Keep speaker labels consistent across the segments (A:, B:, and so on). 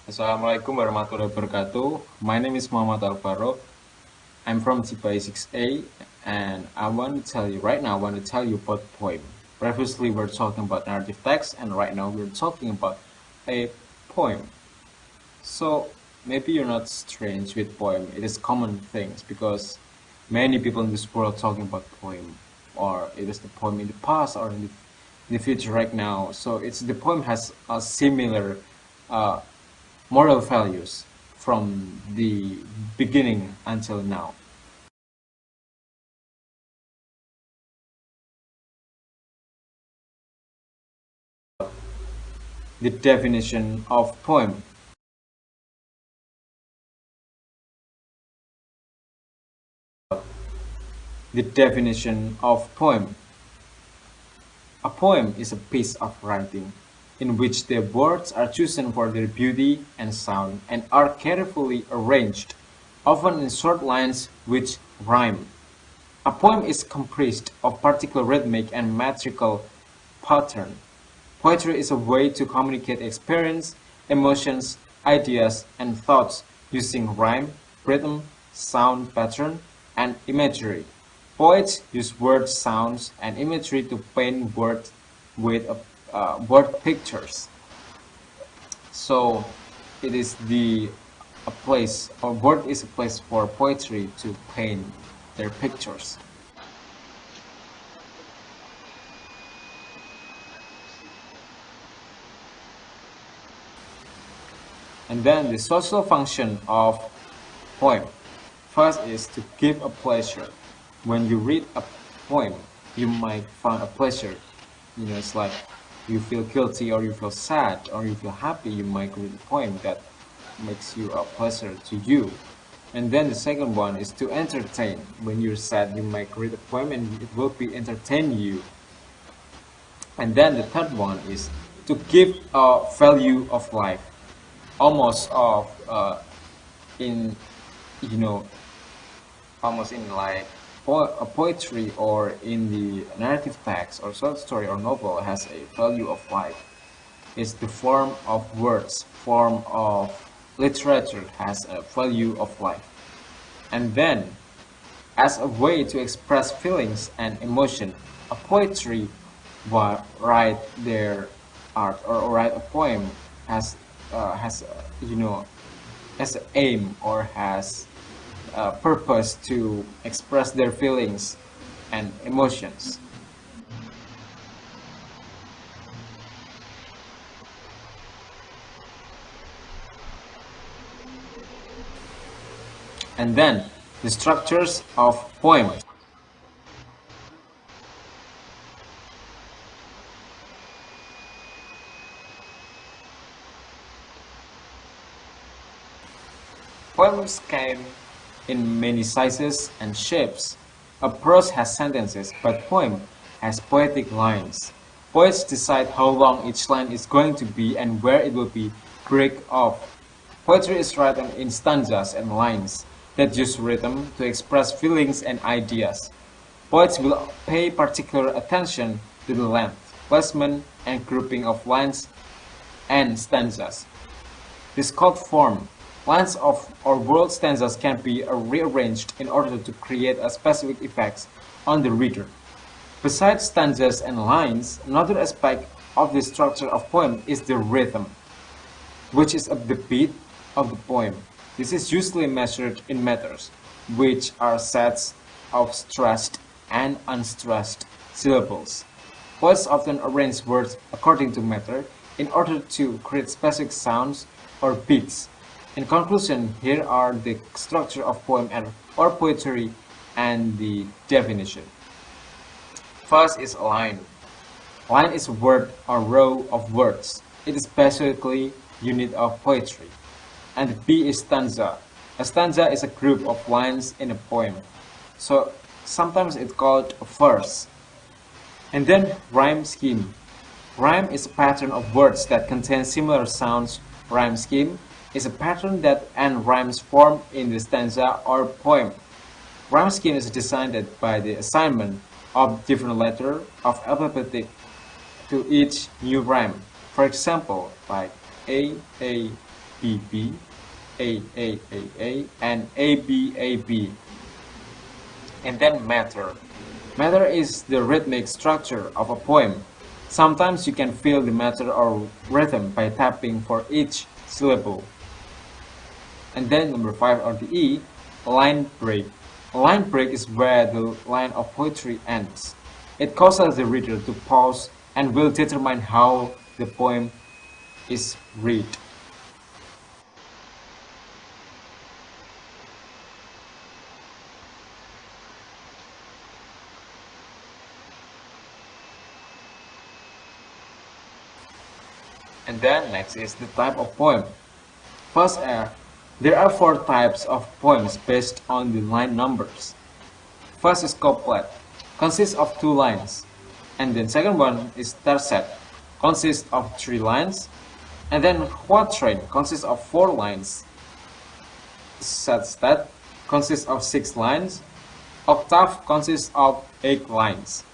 A: Assalamualaikum warahmatullahi wabarakatuh. My name is Muhammad Alvaro. I'm from TPI 6A, and I want to tell you right now, I want to tell you about poem. Previously, we're talking about narrative text, and right now we're talking about a poem. So maybe you're not strange with poem. It is common things because many people in this world talking about poem, or it is the poem in the past or in the future right now. So it's the poem has a similar uh, moral values from the beginning until now. The definition of poem. The definition of poem. A poem is a piece of writing in which the words are chosen for their beauty and sound and are carefully arranged, often in short lines which rhyme. A poem is composed of particular rhythmic and metrical pattern. Poetry is a way to communicate experience, emotions, ideas, and thoughts using rhyme, rhythm, sound pattern, and imagery. Poets use words, sounds, and imagery to paint words with word pictures. So it is the a place or word is a place for poetry to paint their pictures. And then the social function of poem. First is to give a pleasure. When you read a poem, you might find a pleasure. It's like you feel guilty or you feel sad or you feel happy, you might read a poem that makes you a pleasure to you. And then the second one is to entertain. When you're sad, you might read a poem and it will be entertain you. And then the third one is to give a value of life, almost of in you know almost in like a poetry or in the narrative text or short story or novel has a value of life. It's the form of words, form of literature has a value of life. And then as a way to express feelings and emotion, a poetry write their art or write a poem has has an aim or has a purpose to express their feelings and emotions. And then the structures of poems. Poems came in many sizes and shapes. A prose has sentences, but poem has poetic lines. Poets decide how long each line is going to be and where it will be break off. Poetry is written in stanzas and lines that use rhythm to express feelings and ideas. Poets will pay particular attention to the length, placement, and grouping of lines and stanzas. This called form. Lines of or word stanzas can be rearranged in order to create a specific effects on the reader. Besides stanzas and lines, another aspect of the structure of poem is the rhythm, which is the beat of the poem. This is usually measured in meters, which are sets of stressed and unstressed syllables. Poets often arrange words according to meter in order to create specific sounds or beats. In conclusion, here are the structure of poem or poetry and the definition. First is a line. Line is a word or row of words. It is basically unit of poetry. And B is stanza. A stanza is a group of lines in a poem. So sometimes it's called a verse. And then rhyme scheme. Rhyme is a pattern of words that contain similar sounds. Rhyme scheme is a pattern that and rhymes form in the stanza or poem. Rhyme scheme is designed by the assignment of different letter of alphabet to each new rhyme. For example, like A, B B, A A A A, and A B A B. And then meter. Meter is the rhythmic structure of a poem. Sometimes you can feel the meter or rhythm by tapping for each syllable. And then number 5 or the E, line break. A line break is where the line of poetry ends. It causes the reader to pause and will determine how the poem is read. And then next is the type of poem. First, there are 4 types of poems based on the line numbers. First is couplet, consists of 2 lines. And then second one is tercet, consists of 3 lines. And then quatrain consists of 4 lines. Sextet consists of 6 lines. Octave consists of 8 lines.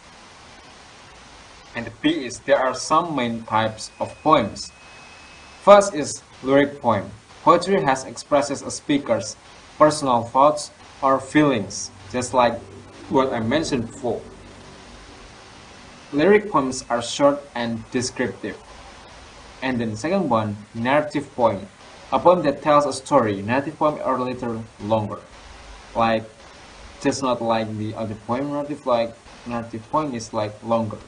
A: And the P is there are some main types of poems. First is lyric poem. Poetry has expresses a speaker's personal thoughts or feelings, just like what I mentioned before. Lyric poems are short and descriptive. And then the second one, narrative poem. A poem that tells a story. Narrative poem are a little longer. Like, just not like the other poem narrative, like narrative poem is like longer.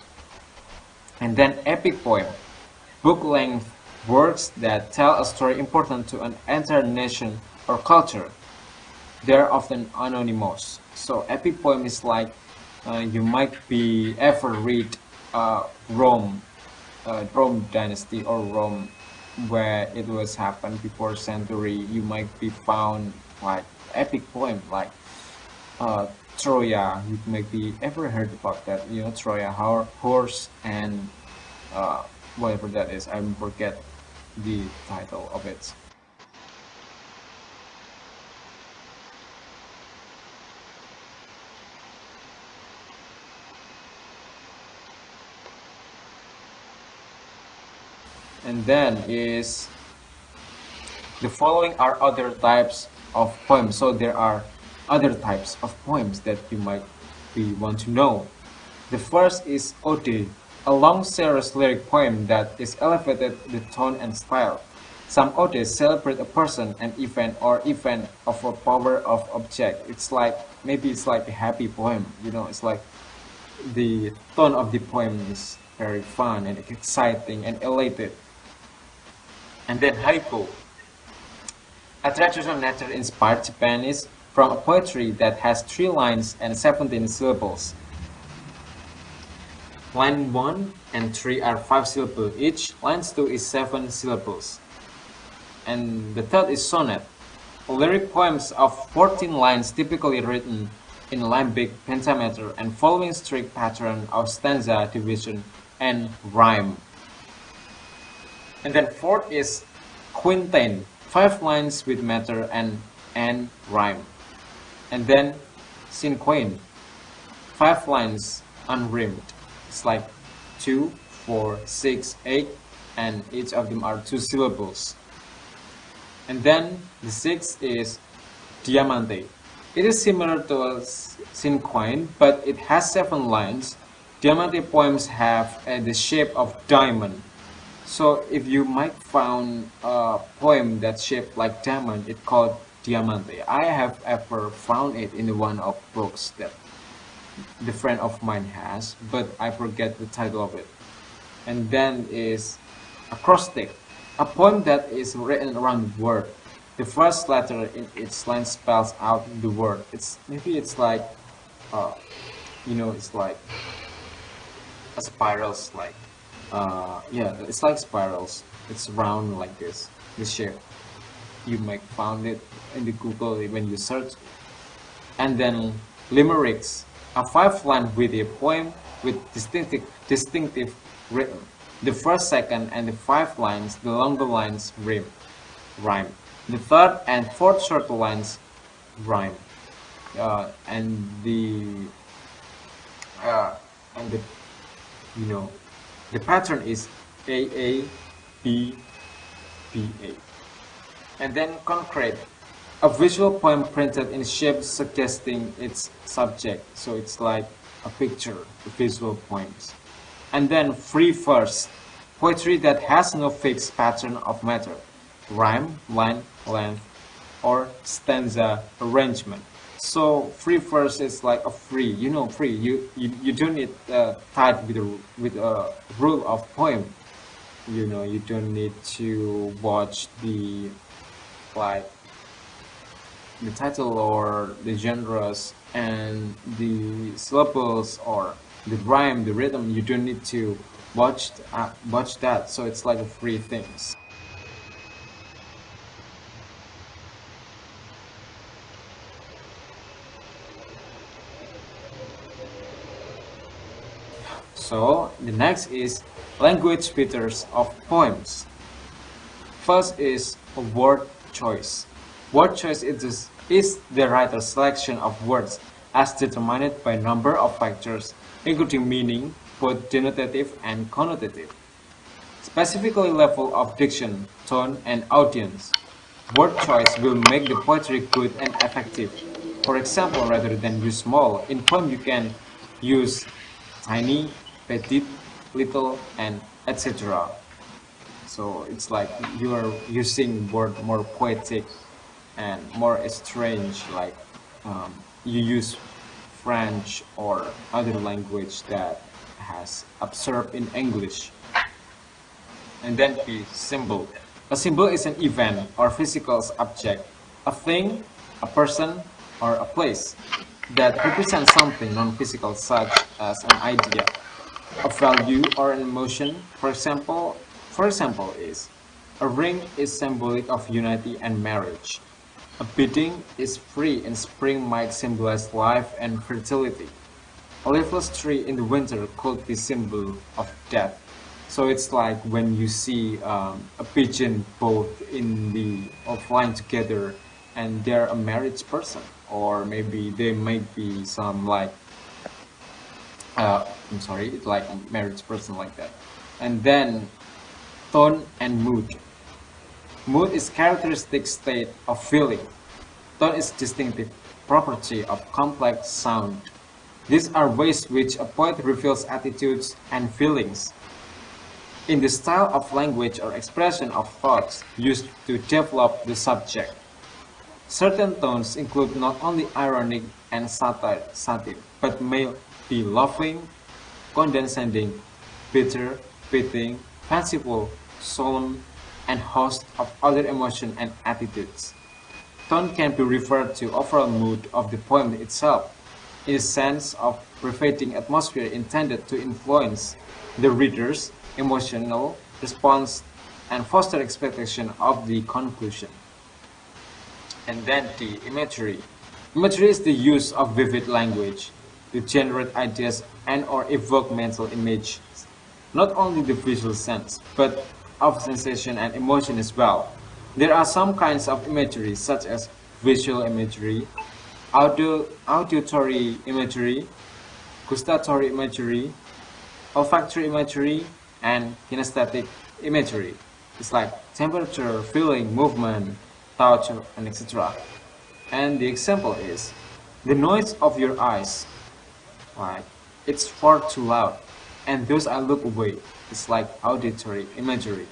A: And then epic poem, book-length works that tell a story important to an entire nation or culture. They are often anonymous. So epic poem is like you might be ever read Rome, Rome dynasty or Rome, where it was happened before century. You might be found like epic poem like Troya. You might be ever heard about that, you know, Troya, horse and whatever that is. I forget the title of it. And then is the following are other types of poems. So there are other types of poems that you might be want to know. The first is ode, a long serious lyric poem that is elevated the tone and style. Some odes celebrate a person, an event, or event of a power of object. It's like maybe it's like a happy poem, you know. It's like the tone of the poem is very fun and exciting and elated. And then haiku, a traditional nature-inspired Japanese from a poetry that has 3 lines and 17 syllables. Line 1 and 3 are 5 syllables each, line 2 is 7 syllables. And the third is sonnet, lyric poems of 14 lines typically written in limbic pentameter and following strict pattern of stanza division and rhyme. And then fourth is quintain, 5 lines with meter and rhyme. And then cinquain, 5 lines unrhymed. It's like 2, 4, 6, 8, and each of them are 2 syllables. And then the sixth is diamante. It is similar to a cinquain, but it has 7 lines. Diamante poems have the shape of diamond. So if you might found a poem that's shaped like diamond, it's called diamante. I have ever found it in one of books that the friend of mine has, but I forget the title of it. And then is acrostic, a poem that is written around the word. The first letter in its line spells out the word. It's like, it's like a spirals, like, yeah, it's like spirals. It's round like this shape. You might found it in the Google when you search. And then limericks, a 5-line witty poem with distinctive rhythm. The first, second, and the 5 lines, the longer lines rhyme. The third and fourth shorter lines rhyme. And the the pattern is A A B B A. And then concrete, a visual poem printed in shape suggesting its subject. So it's like a picture, a visual poems. And then free verse, poetry that has no fixed pattern of matter, rhyme, line, length, or stanza arrangement. So free verse is like a free, free. You don't need tied with a rule of poem. You don't need to watch like the title or the genres and the syllables or the rhyme, the rhythm. You don't need to watch that. So it's like a free things. So the next is language features of poems. First is a word choice. Word choice is the writer's selection of words as determined by a number of factors, including meaning, both denotative and connotative. Specifically level of diction, tone, and audience. Word choice will make the poetry good and effective. For example, rather than use small, in poem you can use tiny, petit, little, and etc. So it's like you are using word more poetic and more strange, like you use French or other language that has absorbed in English. And then P, symbol. A symbol is an event or physical object, a thing, a person, or a place that represents something non-physical such as an idea, a value, or an emotion. For example is a ring is symbolic of unity and marriage. A beating is free in spring might symbolize life and fertility. A leafless tree in the winter could be symbol of death. So it's like when you see a pigeon both in the or flying together, and they're a married person, or maybe they might be some like I'm sorry, like a married person like that. And then tone and mood. Mood is characteristic state of feeling. Tone is distinctive property of complex sound. These are ways which a poet reveals attitudes and feelings in the style of language or expression of thoughts used to develop the subject. Certain tones include not only ironic and satire, but may be laughing, condescending, bitter, pitying, fanciful, solemn, and host of other emotions and attitudes. Tone can be referred to overall mood of the poem itself, in the sense of pervading atmosphere intended to influence the reader's emotional response and foster expectation of the conclusion. And then the imagery. Imagery is the use of vivid language to generate ideas and or evoke mental images, not only the visual sense, but of sensation and emotion as well. There are some kinds of imagery such as visual imagery, auditory imagery, gustatory imagery, olfactory imagery, and kinesthetic imagery. It's like temperature, feeling, movement, touch, and etc. And the example is the noise of your eyes, like it's far too loud, and thus I look away. It's like auditory imagery.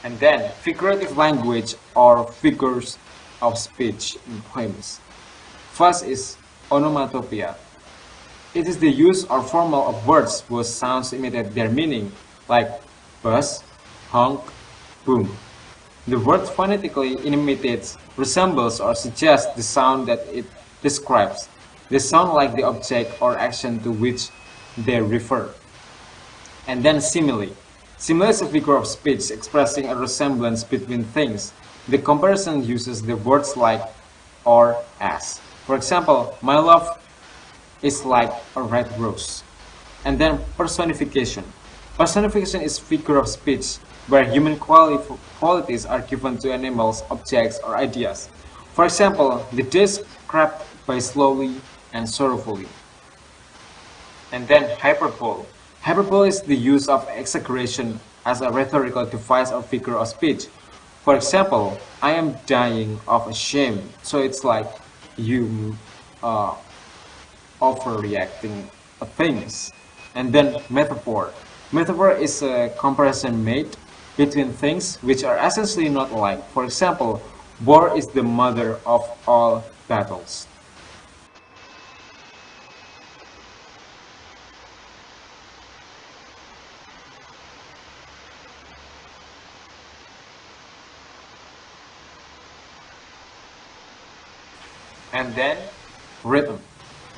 A: And then figurative language or figures of speech in poems. First is onomatopoeia. It is the use or formal of words whose sounds imitate their meaning, like buzz, honk, boom. The word phonetically imitates, resembles, or suggests the sound that it describes. They sound like the object or action to which they refer. And then simile. Simile is a figure of speech expressing a resemblance between things. The comparison uses the words like or as. For example, my love is like a red rose. And then personification. Personification is figure of speech where human qualities are given to animals, objects, or ideas. For example, the desk described by slowly and sorrowfully. And then hyperbole. Hyperbole is the use of exaggeration as a rhetorical device or figure of speech. For example, I am dying of shame. So it's like you overreacting things. And then metaphor. Metaphor is a comparison made between things which are essentially not alike. For example, war is the mother of all battles. And then rhythm.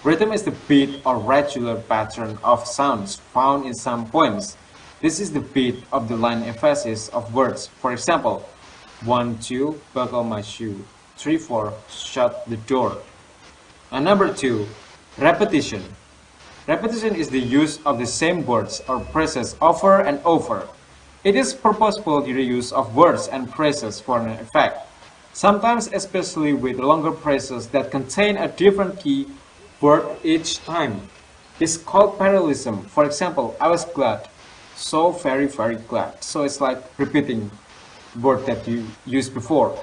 A: Rhythm is the beat or regular pattern of sounds found in some poems. This is the beat of the line emphasis of words. For example, 1, 2, buckle my shoe. 3, 4, shut the door. And number 2, repetition. Repetition is the use of the same words or phrases over and over. It is purposeful reuse of words and phrases for an effect. Sometimes, especially with longer phrases that contain a different key word each time. It's called parallelism. For example, I was glad. So very, very glad. So it's like repeating word that you used before.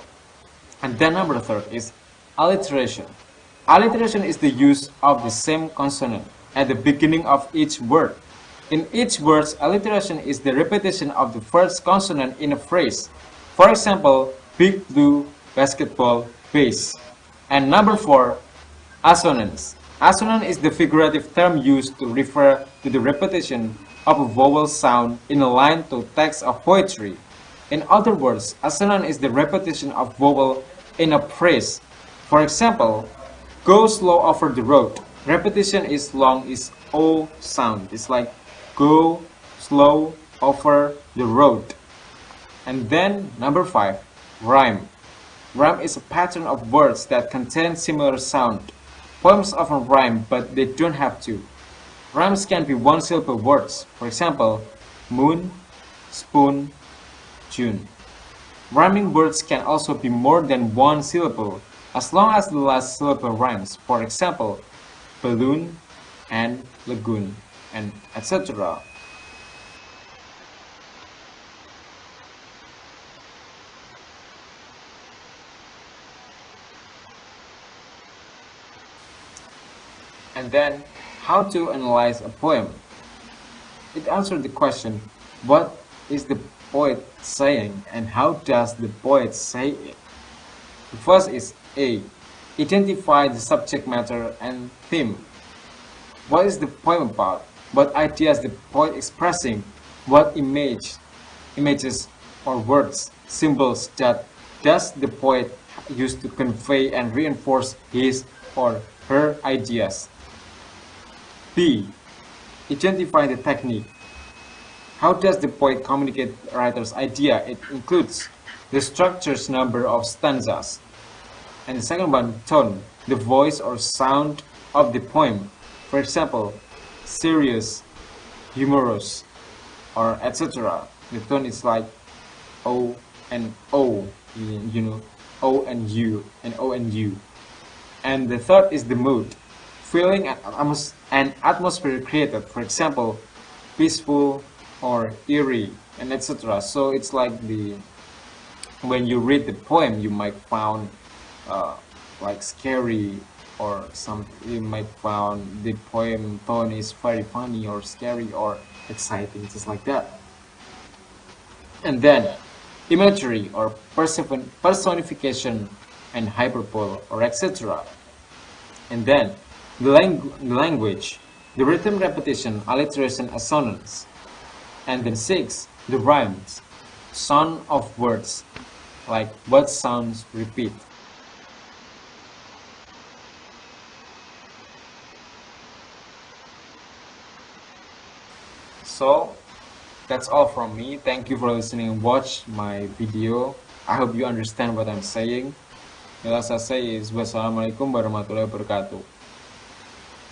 A: And then number 3 is alliteration. Alliteration is the use of the same consonant at the beginning of each word. In each word, alliteration is the repetition of the first consonant in a phrase. For example, big blue basketball base. And number 4, assonance. Assonance is the figurative term used to refer to the repetition of a vowel sound in a line to text of poetry. In other words, assonance is the repetition of vowel in a phrase. For example, go slow over the road. Repetition is long is O sound. It's like go slow over the road. And then number 5, rhyme. Rhyme is a pattern of words that contain similar sound. Poems often rhyme, but they don't have to. Rhymes can be one-syllable words. For example, moon, spoon, June. Rhyming words can also be more than one syllable, as long as the last syllable rhymes. For example, balloon and lagoon, and etc. And then, how to analyze a poem? It answered the question, what is the poet saying and how does the poet say it? The first is A. Identify the subject matter and theme. What is the poem about? What ideas the poet expressing? What images or words, symbols that does the poet use to convey and reinforce his or her ideas? B. Identify the technique. How does the poet communicate the writer's idea? It includes the structure's number of stanzas. And the second one, tone, the voice or sound of the poem. For example, serious, humorous, or etc. The tone is like O and O, O and U, and O and U. And the third is the mood, feeling an atmosphere created. For example, peaceful or eerie, and etc. So it's like when you read the poem, you might found like scary or you might found the poem tone is very funny or scary or exciting, just like that. And then imagery or personification and hyperbole or etc. And then the language, the rhythm, repetition, alliteration, assonance. And then 6, the rhymes, sound of words, like what sounds repeat. So that's all from me. Thank you for listening and watch my video. I hope you understand what I'm saying. Yang saya is wassalamualaikum warahmatullahi wabarakatuh.